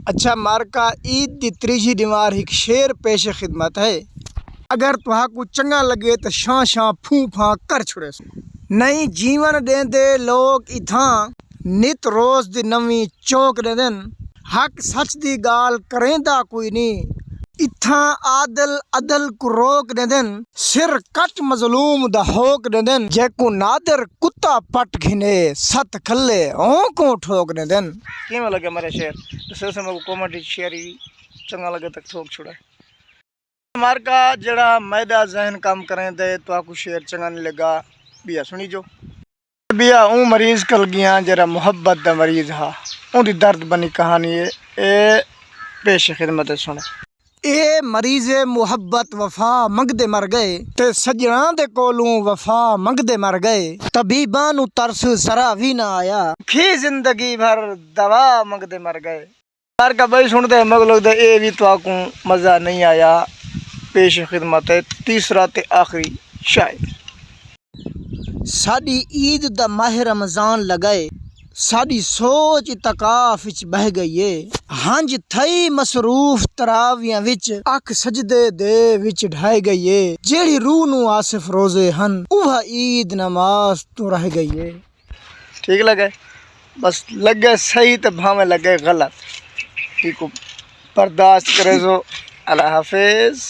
अच्छा मार्का ईद दी त्रीजी दीवार एक शेर पेश खिदमत है। अगर तुहा को चंगा लगे तो शां शां फूं फां कर छुड़े। नई जीवन देंदे लोग इथां नित रोज दी नवी चौक देन। हक सच दी गाल करेंदा कोई नहीं। इथां आदल अदल को रोक देन। सिर कट मजलूम दा होक देन। जेको नादर कुत्ता पट घिने सत खल्ले को ठोक देन। किवें लगे मेरे शेर तो समय कॉमेडी शेर ही चंगा लगे तक ठोक छुड़ा। मार्का जड़ा मैदा जहन काम करें दे तो आपको शेर चंगा नहीं लगा बिया सुनी जो बिया ऊ मरीज कल गया जरा मुहब्बत दा मरीज हा उनकी दर्द बनी कहानी है ए पेश खिदमत सुने। ए मरीज़े मुहब्बत वफा मंगदे मर गए ते सजना दे कोलों वफा मंगदे मर गए। तबीबा नू तरस सरा भी ना आया फी जिंदगी भर दवा मंगदे मर गए। मार्का भाई सुनते मग लोग ए भी तो आपको मज़ा नहीं आया। पेश खिदमत है तीसरा ते आखिरी शायर। साडी ईद दा माह रमजान लगाए साडी सोच इतकाफ विच बह गई है। हंज थई मसरूफ तरावियां विच अख सजदे दे विच ढाई गई है। जेड़ी रूह नू आसिफ रोजे हन वह ईद नमाज तो रह गई है। ठीक लगे बस लगे सही तो भावे लगे गलत ठीक बर्दाश्त करे। सो अल्लाह हाफिज।